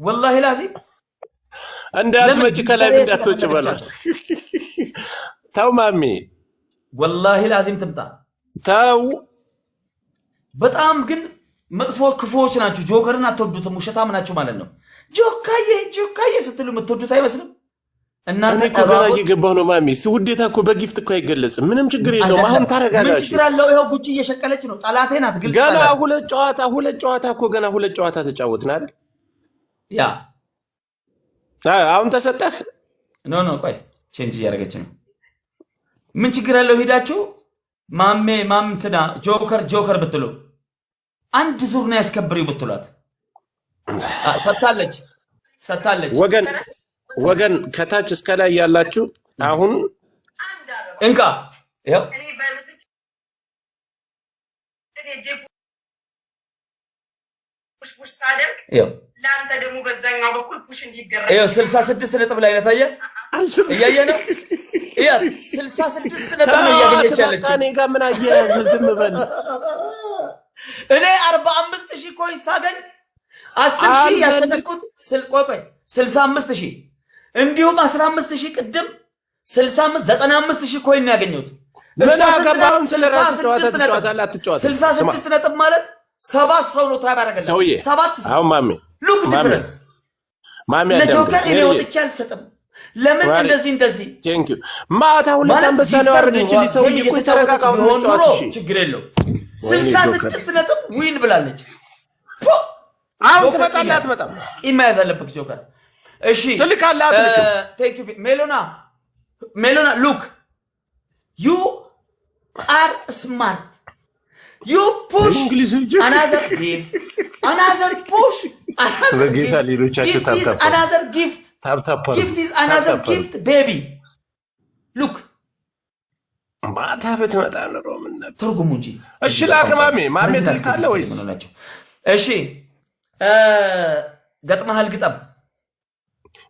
والله لازم እንዳት መጭ ከላይ እንዳትወጭ በላት ታው ማሚ والله لازم تمጣ ታው በጣም ግን መጥፎ ክፎች ናችሁ ጆከርን አትወዱትም ውሸታም ናችሁ ማለት ነው ጆካዬ ስትሉ የምትወዱት አይመስልም እናንተ ተባባቂ ገባው ነው ማሚ ውዴታ እኮ በጊፍት እኮ አይገለጽም ምንም ችግር የለውም አሁን ታረጋጋሽ ምን ችግር አለው ይሄው ጉቺ እየሸቀለች ነው ጣላቴ ናት ግልጽ ገና ሁለት ጨዋታ እኮ ገና ሁለት ጨዋታ ተጫወትን አይደል ያ አሁን ተሰጠህ ኖ ቆይ ቼንጅ ያረጋች ነው ምን ችግር አለው ሄዳችሁ ማምንትና ጆከር ብትሉ አንድ ዙር ነው ያስከብሪው ብትሏት ሰጣለች ወገን ከታች እስከ ላይ ያላችሁ አሁን እንካ ይሄው ይሄው ላንተ ደግሞ በዛኛው በኩል ፑሽ እንዲገረም ይሄው 66 ነጥብ ላይ ለታየ እያየ ነው ይሄ 66 ነጥብ ነው ያገኘች ያለች እኔ ጋር ምን አያያዝ ዝም በል እኔ 45000 ኮይን ሳገኝ 10000 ያሸነፍኩት ስልቆቆይ 65000 እንዲሁም 15000 ቅድም 65 95000 ኮይን ነው ያገኘሁት ምን አገባውን ስለራስ ተጫዋታ 66 ነጥብ ማለት 7 ሰው ነው ታባረገለ 7 አሁን ማሚ ሉክ ዲፈረንስ ማሚ ለጆከር እኔ ወጥቼ አልሰጥም ለምን እንደዚህ ቴንክ ዩ ማታ ሁለት አንበሳ ነው አይደል እንጂ ሰውዬ እኮ ተረጋጋው ነው ጫዋታ ችግር የለው 66 ነጥብ ዊን ብላለች አሁን ትመጣለህ አትመጣም ቂም መያዝ አለበት ጆከር እሺ ትልካለህ አትልክም ቴንክ ዩ ሜሎና ሉክ ዩ አር ስማርት you push another gift another gift gift is another gift baby look ማታ በትመጣ ነው ምን ትርጉሙ እንጂ እሺ ማሜ ትልካለህ ወይስ እሺ ገጥመሃል ግጠም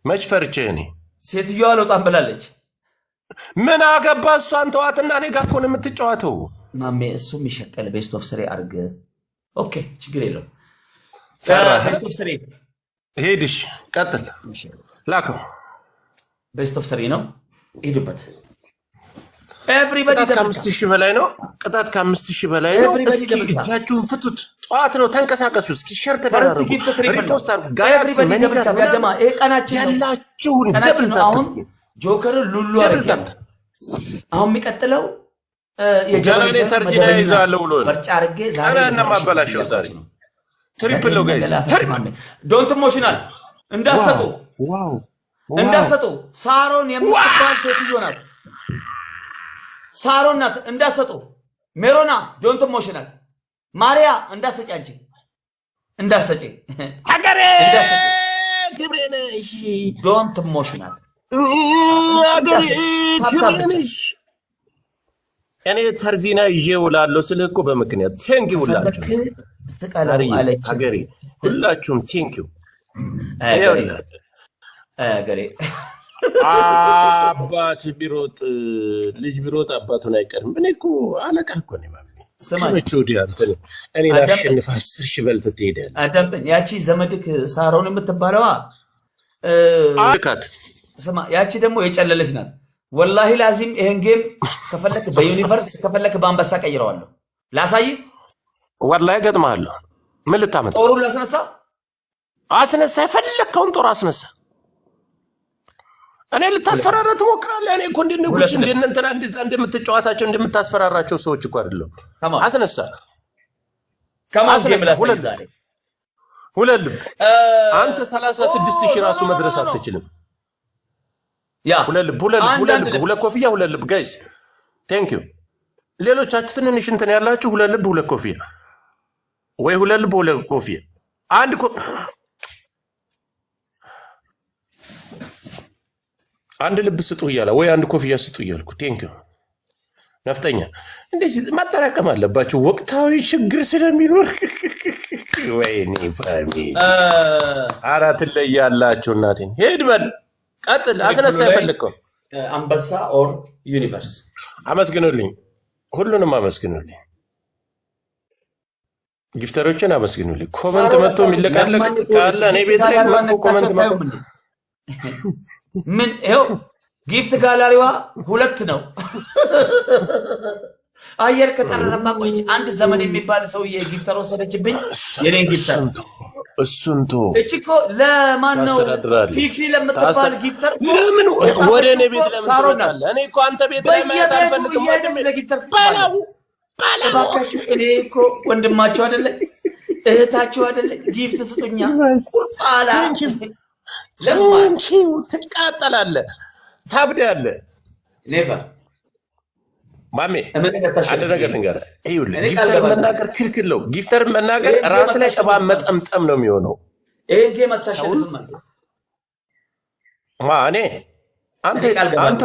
መች ፈርቼ እኔ ሴትዮዋ አልወጣም ብላለች ምን አገባ እሷን ተዋትና እኔ ጋር እኮ ነው የምትጫወተው ማሜ እሱ የሚሸቀል ቤስት ኦፍ 3 አርግ ኦኬ ችግር የለው ቤስት ኦፍ 3 ሄድሽ ቀጥል ላከው ቤስት ኦፍ 3 ነው ሄዱበት ኤቭሪባዲ ከ5000 በላይ ነው ቅጣት ከ5000 በላይ ነው እስኪ እጃችሁን ፍቱት ጧት ነው ተንቀሳቀሱ እስኪ ሸር ተደረጉ ሪፖስት አርጉ ኤቭሪባዲ ደብል ታፕ ያ ጀማ ይሄ ቀናችን ያላችሁን ደብል ታፕ ጆከር ሉሉ አርግ አሁን የሚቀጥለው የጀነሬተር ዚና ይዛለው ብሎ ወርጫ አርጌ ዛሬ እና ማባላሽው ዛሬ ትሪፕል ነው ጋይስ ዶንት ኢሞሽናል እንዳሰጡ ሳሮን የምትባል ሴትዮ ናት ሳሮን ናት እንዳሰጡ ሜሮና ዶንት ኢሞሽናል ማሪያ እንዳሰጪ አንቺ እንዳሰጪ ሀገሬ እንዳሰጪ ግብሬነሽ ዶንት ኢሞሽናል ሀገሬ ግብሬነሽ እኔ ተርዚና ይዤውላለሁ ስለኮ በመክንያት ቴንክ ዩ ሁላችሁ ተቃላሪ አለች ሀገሬ ሁላችሁም ቴንክ ዩ ሀገሬ አባት ቢሮጥ ልጅ ቢሮጥ አባቱን አይቀርም እኔ እኮ አለቃ እኮ ነኝ ማለት ሰማች ወዲያ እንትን እኔ ላሸንፍ 10000 በልተ ትሄዳለህ አዳምጠኝ ያቺ ዘመድክ ሳሮን የምትባለዋ አልካት ስማ ያቺ ደግሞ የጨለለች ናት والله لازم ይሄን ጌም ከፈለክ በዩኒቨርስ ከፈለክ በአንበሳ ቀይረዋለሁ ላሳይ والله ገጥማለሁ ምን ልታመጣ ጦሩን አስነሳ ፈለከውን ጦር አስነሳ እኔ ልታስፈራራ ትሞክራለህ እኔ እኮ እንደነጉች እንደነንተና እንደምትጫዋታቸው እንደምታስፈራራቸው ሰዎች እኮ አይደለም አስነሳ ከማን ጌም ላሳይ ዛሬ ሁለል አንተ 36000 ራሱ መድረስ አትችልም ያ ሁለት ኮፍያ ሁለት ልብ ጋይስ ቴንክ ዩ ሌሎቻችሁ ትንንሽ እንትን ያላችሁ ሁለት ልብ ሁለት ኮፍያ ወይ ሁለት ልብ ሁለት ኮፍያ አንድ ልብ ስጡ ይያላ ወይ አንድ ኮፍያ ስጡ ይያልኩ ቴንክ ዩ ነፍጠኛ እንደዚህ ማጠራቀም አለባችሁ ወቅታዊ ችግር ስለሚኖር ወይኔ ፋሚ አራት ላይ ያላችሁ እናቴን ሄድ በል ቀጥል አስነሳ ይፈልከው አንበሳ ኦር ዩኒቨርስ አመስግኑልኝ ሁሉንም አመስግኑልኝ ጊፍተሮችን አመስግኑልኝ። ኮመንት መጥቶ የሚለቃለቅ ካለ እኔ ቤት ላይ መጥቶ ኮመንት መጥቶ ምን ይኸው ጊፍት ጋላሪዋ 2 ነው። አየር ከጠረረማ ቆይቼ አንድ ዘመን የሚባል ሰውዬ ጊፍተር ወሰደችብኝ። የኔን ጊፍተር እሱንቶ እቺኮ ለማን ነው ፊፊ ለምትባል ጊፍተር ለምን ወደ እኔ ቤት ለምን እኔ እኮ አንተ ቤት ላይ ማለት አልፈልግም። ወንድም ለጊፍተር ባላው ባካችሁ እኔ እኮ ወንድማችሁ አይደለ እህታችሁ አይደለ ጊፍት ስጡኛ። ቁርጣላ ለምን ትቃጠላለህ ታብዳለህ። ኔቨር ማሜ አንድ ነገር ልንገርህ። ይኸውልህ ጊፍተር መናገር ክልክል ነው። ጊፍተር መናገር ራስ ላይ ጠባ መጠምጠም ነው የሚሆነው። ይሄን ጌም አታሸንፍም ማለት ማኔ አንተ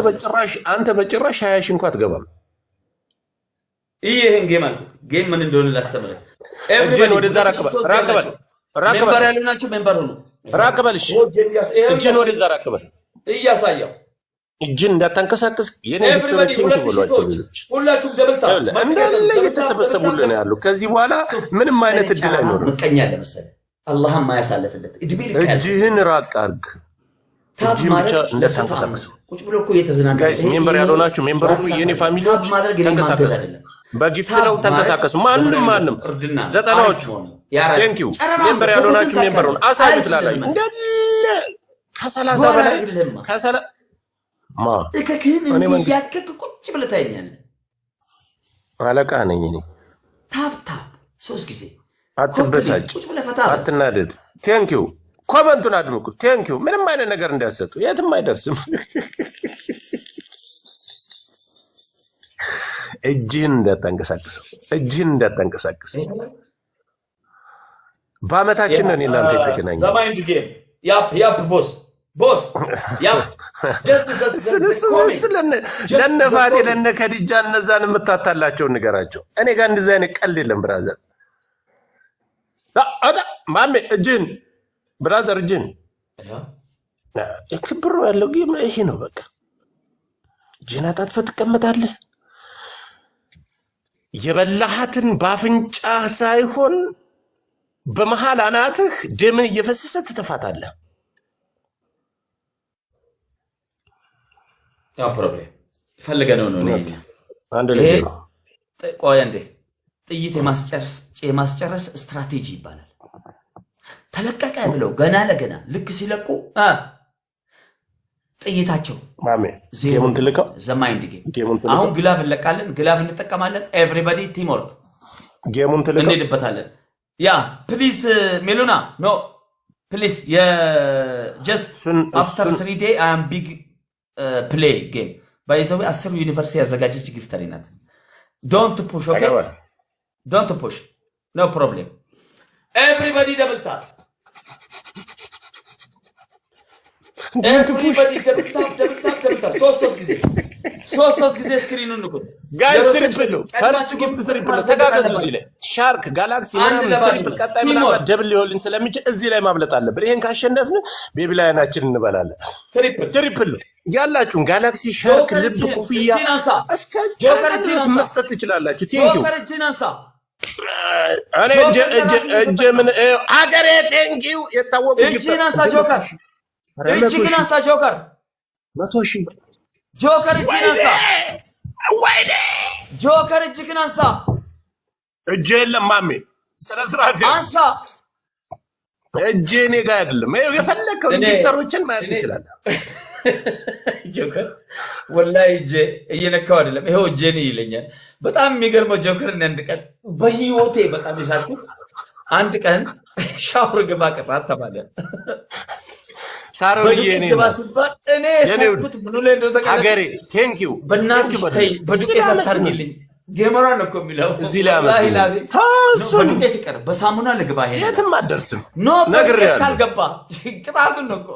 በጭራሽ 20 ሺህ እንኳን አትገባም። ይሄን ጌም አልኩ። ጌም ምን እንደሆነ ላስተምርህ። እጅን ወደዛ ራቅበል ሜምበር ያሉናችሁ ሜምበር ሆኖ ራቅበል። እሺ እጅን ወደዛ ራቅበል እያሳየው እጅን እንዳታንቀሳቀስ የኔ ጊፍተሮች ብሏቸው ሁላችሁም ደብልታ እንዳለ እየተሰበሰቡልን ያሉ። ከዚህ በኋላ ምንም አይነት እድል አይኖርም። ምቀኛ ለመሰለህ አላህም ማያሳልፍለት እድሜ ልክ እጅህን ራቅ አድርግ። እጅህን ብቻ እንዳታንቀሳቀስ። ቁጭ ብሎ እኮ እየተዝናና ጋይስ ሜምበር ያልሆናችሁ ሜምበር ሁሉ የኔ ፋሚሊዎች ተንቀሳቀሱ። በጊፍት ነው ተንቀሳቀሱ። ማንም ዘጠናዎቹ ቴንክ ዩ ሜምበር ያልሆናችሁ ሜምበር ሆነ አሳይት ላላችሁ እንዳለ ከ30 በላይ ከ30 እከክህን እንዲያከክ ቁጭ ብለህ ታየኛለህ። አለቃ ነኝ እኔ። ታፕ 3 ጊዜ አትበሳጭ፣ አትናደድ። ቴንክ ዩ ኮመንቱን አድምቁ። ቴንክ ዩ ምንም አይነት ነገር እንዳያሰጡ የትም አይደርስም። እጅህን እንዳታንቀሳቅሰው። በአመታችን ነው እናንተ የተገናኘን። ዘማይንድ ጌም ያፕ ቦስ ለነፋቴ ለነከዲጃ እነዛን የምታታላቸውን ንገራቸው። እኔ ጋር እንደዚህ አይነት ቀልድ የለም ብራዘር። ማሜ እጅን ብራዘር እጅን ክብሩ ያለው ጌም ይሄ ነው። በቃ እጅን አጣጥፈህ ትቀመጣለህ። የበላሃትን በአፍንጫ ሳይሆን በመሃል አናትህ ደምህ እየፈሰሰ ትተፋታለህ። ያው ፕሮብሌም ፈልገህ ነው አንድ ልጅ ቆይ አንዴ ጥይት የማስጨረስ ስትራቴጂ ይባላል። ተለቀቀ ብለው ገና ለገና ልክ ሲለቁ ጥይታቸው ማሜ ጌሙን ትልቀው ዘማይንድ ጌም አሁን ግላፍ እንለቃለን፣ ግላፍ እንጠቀማለን። ኤቭሪባዲ ቲም ወርክ ጌሙን ትልቀው እንሄድበታለን። ያ ፕሊዝ ሜሉና ኖ ፕሊዝ የጀስት አፍተር 3 ዴይ አይ አም ቢግ ፕሌይ ጌም ባይዘው 10 ዩኒቨርሲቲ ያዘጋጀች ጊፍተሪ ናት። ዶንት ፑሽ ኦኬ ዶንት ፑሽ ኖ ፕሮብሌም ኤቭሪባዲ ደብል ታፕ ኤቭሪባዲ ደብል ታፕ ሶስት ጊዜ ስክሪኑን ንኩት ጋይስ። ትሪፕል ፈርስት ጊፍት ትሪፕል ተጋገዙ። እዚህ ላይ ሻርክ ጋላክሲ ምናምን ትሪፕል ቀጣይ ምናምን ደብል ሊሆን ስለሚችል እዚህ ላይ ማብለጥ አለብን። ይሄን ካሸነፍን ቤቢ ላይናችን እንበላለን። ትሪፕል ያላችሁን ጋላክሲ ሻርክ ልብ ኮፍያ እስከ ጆከር ድረስ መስጠት ትችላላችሁ። ቴንክ ዩ እኔ እጄ ምን አገሬ ቴንክ ዩ የታወቁ እጅህን አንሳ ጆከር፣ እጅህን አንሳ ጆከር 100,000 ጆከር እጅህን አንሳ ወይኔ ጆከር እጅህን አንሳ። እጄ የለም ማሜ ስነ ስርዓት አንሳ። እጄ እኔ ጋር አይደለም። የፈለከው ጊፍተሮችን ማየት ትችላለህ። ጆከር ወላሂ እጄ እየነካው አይደለም፣ ይሄው እጄን ይለኛል። በጣም የሚገርመው ጆከር አንድ ቀን በህይወቴ በጣም ይሳልኩት አንድ ቀን ሻወር ግባ ቅጣት ተባለ። ሳሮዬ እኔ ባስባል እኔ ሳልኩት ምን ላይ እንደው ተቀበለ ሀገሬ ቴንክ ዩ በእናትህ ተይ በዱቄት አታርኝልኝ። ጌመራ ነው እኮ የሚለው እዚህ ላይ አመስግን። በዱቄት ይቀር በሳሙና ልግባ። ይሄ የትም አትደርስም። ኖ በዱቄት ካልገባ ቅጣቱን ነው እኮ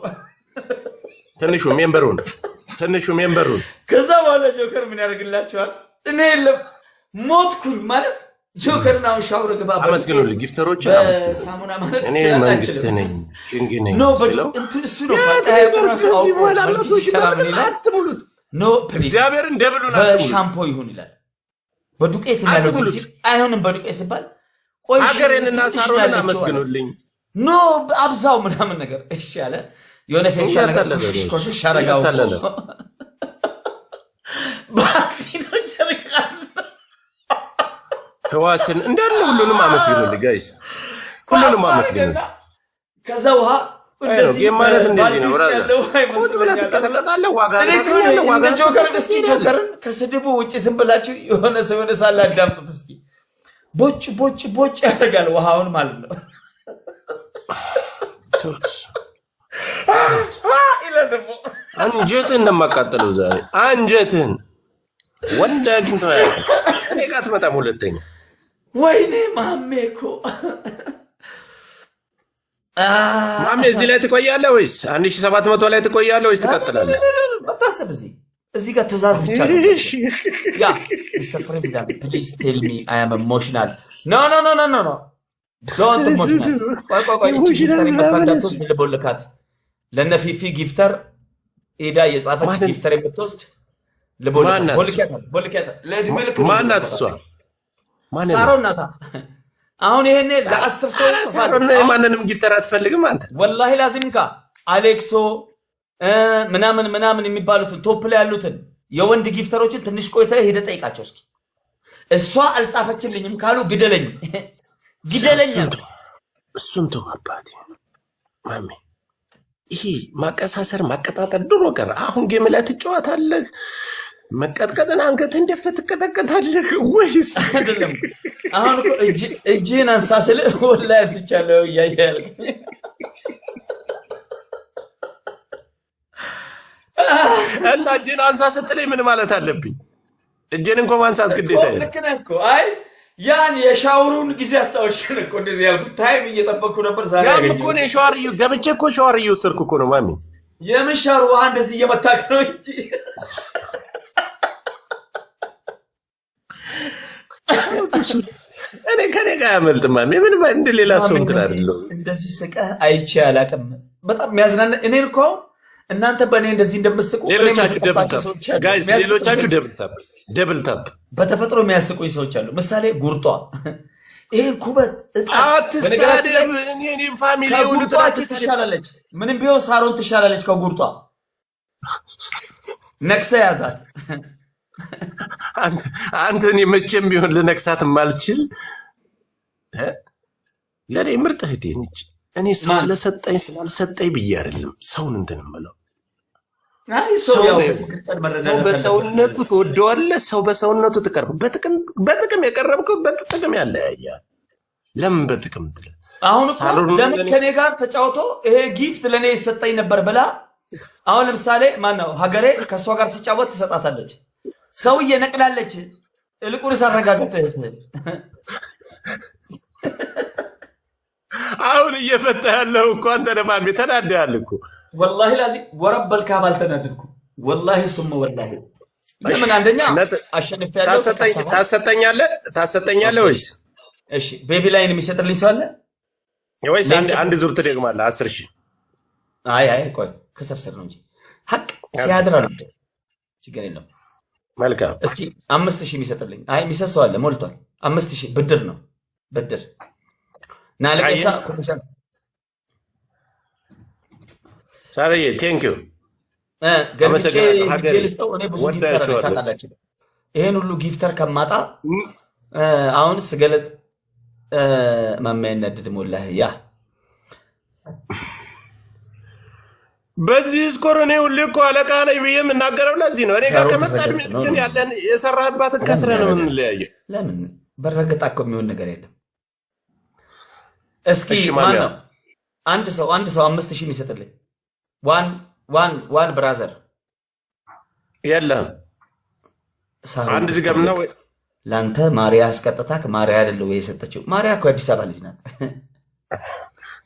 ትንሹ ሜምበሩን ከዛ በኋላ ጆከር ምን ያደርግላቸዋል? እኔ የለም ሞትኩኝ ማለት ጆከር ነው ሻወር ግባ። አመስግኑልኝ ጊፍተሮችን አመስግኑ። ሳሙና ማለት እኔ መንግስት ነኝ ኪንግ ነኝ ኖ እንትን እሱ ነው አትሙሉት። ኖ ፕሊዝ እግዚአብሔርን ደብሉን በሻምፖ ይሁን ይላል። በዱቄት ያለው አይሆንም። በዱቄት ሲባል ሀገሬንና ሳሮንን አመስግኑልኝ ኖ አብዛው ምናምን ነገር እሺ ያለ የሆነ ፌስታል ነገር ኮሽሽ አረጋው ባቲኖ ጀርቃል ህዋስን እንዳለ ሁሉንም አመስግኑልኝ ጋይስ ሁሉንም አመስግኑልኝ ከዛ ውሃ እንደዚህ ማለት እንደዚህ ነው ብራዘር ሁሉንም ተቀጠቀጣለ ዋጋ ጆከርን ከስድቡ ውጪ ዝም ብላችሁ የሆነ ሰው የሆነ ሳላ አዳምጡት እስኪ ቦጭ ያደርጋል ውሃውን ማለት ነው አንጀትን እንደማቃጠለው ዛሬ አንጀትን ወንድ አግኝቶ እኔ ጋር አትመጣም ሁለተኛ ወይኔ ማሜኮ ማሜ እዚህ ላይ ትቆያለህ ወይስ 1700 ላይ ትቆያለህ ወይስ ትቀጥላለህ? መታሰብ እዚህ ጋር ትእዛዝ ብቻ ነው ያ ሚስተር ፕሬዚዳንት ፕሊዝ ቴል ሚ አይ አም ኢሞሽናል ኖ ዶንት ኢሞሽናል ቆይ እቺ ጊፍተር የምትወስድ ልቦልካት ለነ ፊፊ ጊፍተር ኤዳ የጻፈች ጊፍተር የምትወስድ ልቦልካት ለድሜ ልክ ማናት እሷ ሳሮን ናታ አሁን ይሄኔ ለ10 ሰው ሳሮን ማንንም ጊፍተር አትፈልግም አንተ ወላሂ ላዚምካ አሌክሶ ምናምን የሚባሉትን ቶፕ ላይ ያሉትን የወንድ ጊፍተሮችን ትንሽ ቆይተ ሄደ ጠይቃቸው እስኪ እሷ አልጻፈችልኝም ካሉ ግደለኝ እሱን ተው አባቴ ማሜ ይሄ ማቀሳሰር ማቀጣጠል ድሮ ቀረ አሁን ጌም ላይ ትጫወታለህ መቀጥቀጥን አንገትህን ደፍተህ ትቀጠቀጣለህ ወይስ አይደለም አሁን እኮ እጅህን አንሳስል ወላሂ ያስቻለው ያያልክ እና እጅህን አንሳ ስትለኝ ምን ማለት አለብኝ እጅህን እንኳን ማንሳት ግዴታ ነው ልክ ነህ እኮ አይ ያን የሻወሩን ጊዜ አስታውሽን እኮ እንደዚህ ያልኩት ታይም እየጠበቅኩ ነበር ዛሬ ያም እኮ ነው ሻወር ገብቼ እኮ ሻወር እየወሰድኩ እኮ ነው ማሚ የምን ሻወር ውሃ እንደዚህ እየመታክ ነው እንጂ እኔ ከኔ ጋር ያመልጥማ ምን እንደ ሌላ ሰው እንትን አይደለም እንደዚህ ስቀህ አይቼ አላቅም በጣም የሚያዝናና እኔን እኮ እናንተ በእኔ እንደዚህ እንደምትስቁ ሌሎቻችሁ ደብል ታፕ በተፈጥሮ የሚያስቁኝ ሰዎች አሉ ምሳሌ ጉርጧ ይሄን ኩበት አትሳደብ እኔም ፋሚሊ የሆኑት ትሻላለች ምንም ቢሆን ሳሮን ትሻላለች ከጉርጧ ነክሰ ያዛት አንተ እኔ መቼም ቢሆን ልነክሳት ማልችል ለኔ ምርጥ እህቴ ነች እኔ ሰው ስለሰጠኝ ስላልሰጠኝ ብዬ አይደለም ሰውን እንትን እምለው አይ ሰው ያው በትክክል መረዳት በሰውነቱ ትወደዋለህ ሰው በሰውነቱ ትቀርብ በጥቅም የቀረብከው በጥቅም ያለያያል ለምን በጥቅም ትለ አሁን እኮ ለምን ከኔ ጋር ተጫውቶ ይሄ ጊፍት ለኔ ይሰጠኝ ነበር ብላ አሁን ለምሳሌ ማን ነው ሀገሬ ከሷ ጋር ሲጫወት ትሰጣታለች ሰው እየነቅላለች እልቁን ሳረጋጋት አሁን እየፈታ ያለው እኮ አንተ ደማም ተናደያል እኮ والله لازم ورب الكعبه تنادلكم والله ثم والله ለምን አንደኛ አሸንፍ ያለው ታሰጠኛለህ ወይስ እሺ ቤቢ ላይን የሚሰጥልኝ ሰው አለ ወይስ አንድ ዙር ትደግማለህ 10000 አይ ቆይ ከሰፍሰር ነው እንጂ ሀቅ ሲያድራል ችግር የለም መልካም እስኪ 5000 የሚሰጥልኝ አይ የሚሰሰው አለ ሞልቷል 5000 ብድር ነው ብድር ና ለቀሳ ኮሚሽን ሳሪዬ ቴንክ ዩ ገልጬ ልስጠው እኔ ብዙ ጊፍተር ታጣላችሁ ይሄን ሁሉ ጊፍተር ከማጣ አሁን ስገለጥ ማመነድ ሞላህ ያ በዚህ ስኮርኔ ሁሉ እኮ አለቃ ነኝ ብዬ የምናገረው ለዚህ ነው እኔ ጋር ከመጣድ ምን ያለን የሰራህባትን ከስረ ነው የምንለያየው ለምን በረገጣ እኮ የሚሆን ነገር የለም እስኪ ማን ነው አንድ ሰው 5000 የሚሰጥልኝ ዋን ብራዘር የለም አንድ ዝገም ነው ላንተ ማሪያ አስቀጥታክ ማሪያ አይደለም ወይ የሰጠችው ማሪያ እኮ አዲስ አበባ ልጅ ናት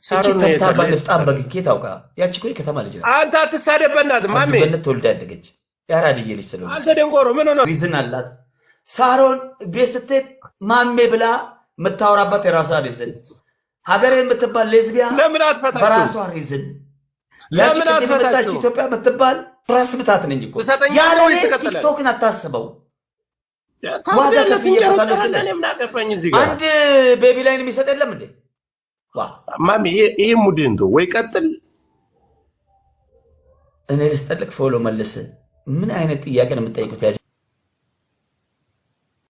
ሳሮን ከተማ ልፍጣም በግኬ ታውቃ ያቺ እኮ ከተማ ልጅ ናት አንተ አትሳደብ በእናትህ ማሜ በእናትህ ተወልዳ ያደገች ያራድዬ ልጅ ስለሆነ አንተ ደንቆሮ ምን ሆነ ሪዝን አላት ሳሮን ቤት ስትሄድ ማሜ ብላ የምታወራባት የራሷ ሪዝን ሀገሬ የምትባል ሌዝቢያ ለምን አትፈታችሁ በራሷ ሪዝን ለምን አትፈታችሁ ኢትዮጵያ የምትባል ራስ ምታት ነኝ እኮ ያለ ቲክቶክን አታስበው ዋጋ ከፍዬበታለሁ ስለ አንድ ቤቢ ላይን የሚሰጥ የለም እንዴ? ማሚ ይሄ ሙድን ተው ወይ ቀጥል። እኔ ልስጠልክ ፎሎ መልስ። ምን አይነት ጥያቄ ነው የምትጠይቁት? ያ